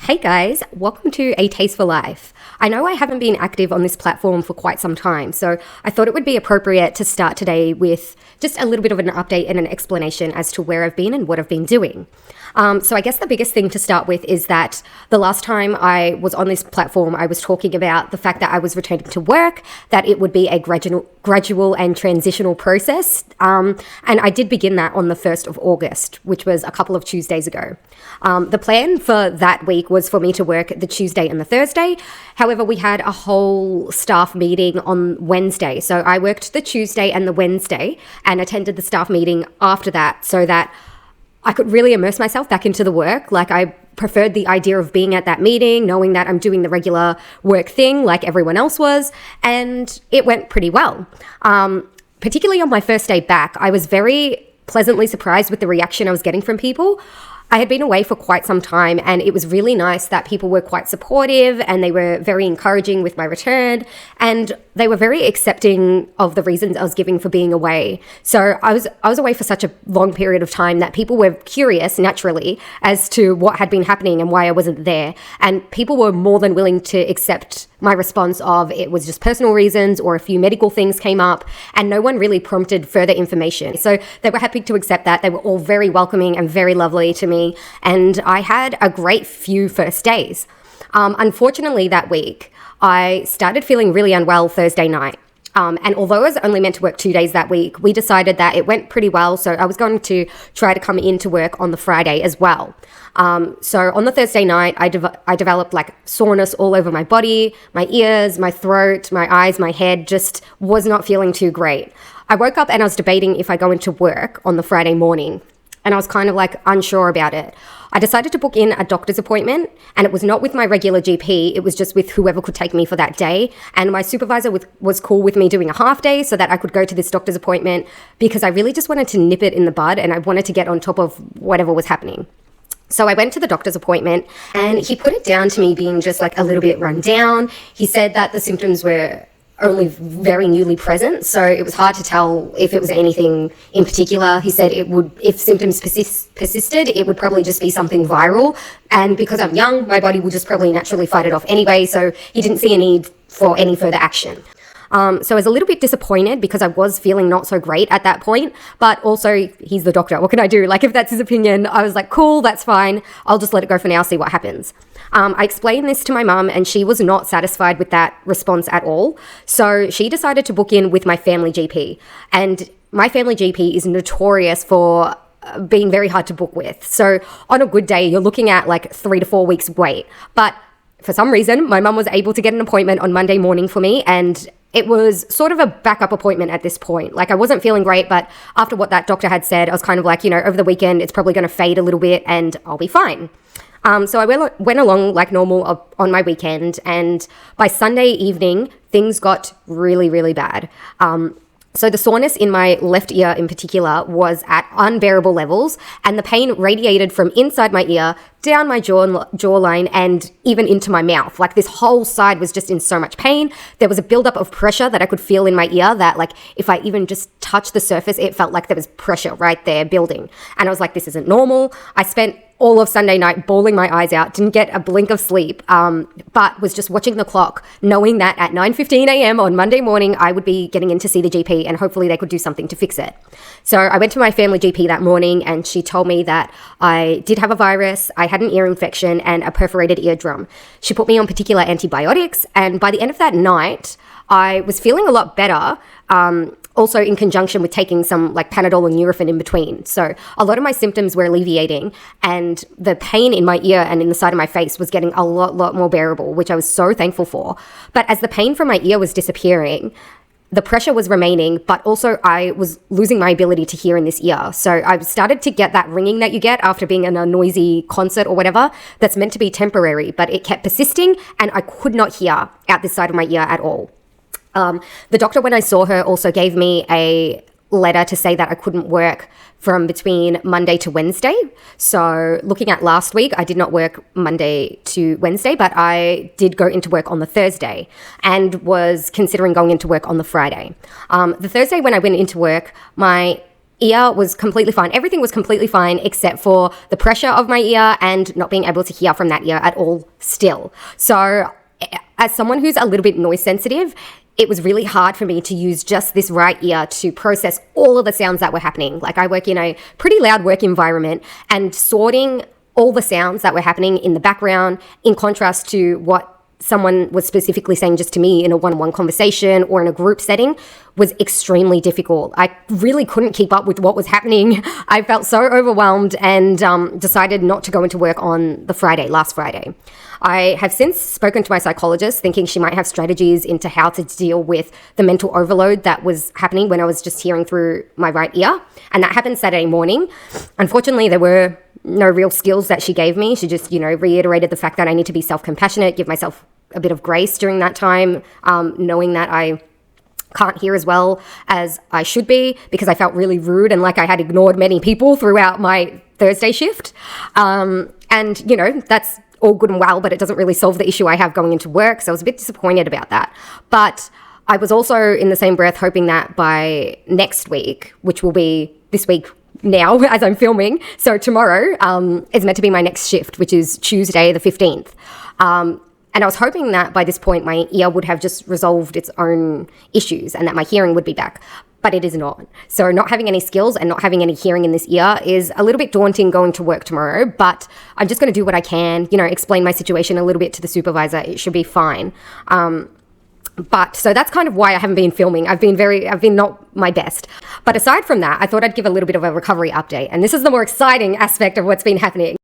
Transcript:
Hey guys, welcome to A Taste for Life. I know I haven't been active on this platform for quite some time, so I thought it would be appropriate to start today with just a little bit of an update and an explanation as to where I've been and what I've been doing. So I guess the biggest thing to start with is that the last time I was on this platform, I was talking about the fact that I was returning to work, that it would be a gradual and transitional process. And I did begin that on the 1st of August, which was a couple of Tuesdays ago. The plan for that week was for me to work the Tuesday and the Thursday. However, we had a whole staff meeting on Wednesday. So I worked the Tuesday and the Wednesday and attended the staff meeting after that so that I could really immerse myself back into the work. Like, I preferred the idea of being at that meeting, knowing that I'm doing the regular work thing like everyone else was, and it went pretty well. Particularly on my first day back, I was very pleasantly surprised with the reaction I was getting from people. I had been away for quite some time, and it was really nice that people were quite supportive and they were very encouraging with my return, and they were very accepting of the reasons I was giving for being away. So I was away for such a long period of time that people were curious naturally as to what had been happening and why I wasn't there. And people were more than willing to accept my response of it was just personal reasons or a few medical things came up, and no one really prompted further information. So they were happy to accept that. They were all very welcoming and very lovely to me, and I had a great few first days. Unfortunately, that week, I started feeling really unwell Thursday night. And although I was only meant to work 2 days that week, we decided that it went pretty well. So I was going to try to come into work on the Friday as well. So on the Thursday night, I developed like soreness all over my body, my ears, my throat, my eyes, my head, just was not feeling too great. I woke up and I was debating if I go into work on the Friday morning. And I was kind of like unsure about it. I decided to book in a doctor's appointment, and it was not with my regular GP. It was just with whoever could take me for that day. And my supervisor was cool with me doing a half day so that I could go to this doctor's appointment because I really just wanted to nip it in the bud and I wanted to get on top of whatever was happening. So I went to the doctor's appointment and he put it down to me being just like a little bit run down. He said that the symptoms were only very newly present, so it was hard to tell if it was anything in particular. He said it would, if symptoms persisted, it would probably just be something viral, and because I'm young, my body will just probably naturally fight it off anyway, so he didn't see a need for any further action. So I was a little bit disappointed because I was feeling not so great at that point, but also he's the doctor. What can I do? Like, if that's his opinion, I was like, cool, that's fine. I'll just let it go for now, see what happens. I explained this to my mum and she was not satisfied with that response at all. So she decided to book in with my family GP, and my family GP is notorious for being very hard to book with. So on a good day, you're looking at like 3 to 4 weeks wait. But for some reason, my mum was able to get an appointment on Monday morning for me, and it was sort of a backup appointment at this point. Like, I wasn't feeling great, but after what that doctor had said, I was kind of like, over the weekend, it's probably going to fade a little bit and I'll be fine. So I went along like normal on my weekend, and by Sunday evening, things got really, really bad. So the soreness in my left ear in particular was at unbearable levels, and the pain radiated from inside my ear, down my jawline, and even into my mouth. Like, this whole side was just in so much pain. There was a buildup of pressure that I could feel in my ear that, like, if I even just touched the surface, it felt like there was pressure right there building. And I was like, this isn't normal. I spent all of Sunday night bawling my eyes out, didn't get a blink of sleep, but was just watching the clock, knowing that at 9:15 a.m. on Monday morning, I would be getting in to see the GP and hopefully they could do something to fix it. So I went to my family GP that morning and she told me that I did have a virus, I had an ear infection and a perforated eardrum. She put me on particular antibiotics, and by the end of that night, I was feeling a lot better, also in conjunction with taking some like Panadol and Nurofen in between. So a lot of my symptoms were alleviating, and the pain in my ear and in the side of my face was getting a lot more bearable, which I was so thankful for. But as the pain from my ear was disappearing, the pressure was remaining, but also I was losing my ability to hear in this ear. So I started to get that ringing that you get after being in a noisy concert or whatever that's meant to be temporary, but it kept persisting and I could not hear out this side of my ear at all. The doctor, when I saw her, also gave me a letter to say that I couldn't work from between Monday to Wednesday. So looking at last week, I did not work Monday to Wednesday, but I did go into work on the Thursday and was considering going into work on the Friday. The Thursday when I went into work, my ear was completely fine. Everything was completely fine except for the pressure of my ear and not being able to hear from that ear at all still. So as someone who's a little bit noise sensitive, it was really hard for me to use just this right ear to process all of the sounds that were happening. Like, I work in a pretty loud work environment, and sorting all the sounds that were happening in the background in contrast to what someone was specifically saying just to me in a one-on-one conversation or in a group setting was extremely difficult. I really couldn't keep up with what was happening. I felt so overwhelmed and decided not to go into work on last Friday. I have since spoken to my psychologist, thinking she might have strategies into how to deal with the mental overload that was happening when I was just hearing through my right ear. And that happened Saturday morning. Unfortunately, there were no real skills that she gave me. She just, reiterated the fact that I need to be self-compassionate, give myself a bit of grace during that time, knowing that I can't hear as well as I should be, because I felt really rude and like I had ignored many people throughout my Thursday shift. That's all good and well, but it doesn't really solve the issue I have going into work. So I was a bit disappointed about that. But I was also in the same breath hoping that by next week, which will be this week now as I'm filming, so tomorrow is meant to be my next shift, which is Tuesday the 15th. And I was hoping that by this point my ear would have just resolved its own issues and that my hearing would be back. But it is not. So not having any skills and not having any hearing in this ear is a little bit daunting going to work tomorrow, but I'm just going to do what I can, explain my situation a little bit to the supervisor. It should be fine. But so that's kind of why I haven't been filming. I've been not my best. But aside from that, I thought I'd give a little bit of a recovery update. And this is the more exciting aspect of what's been happening.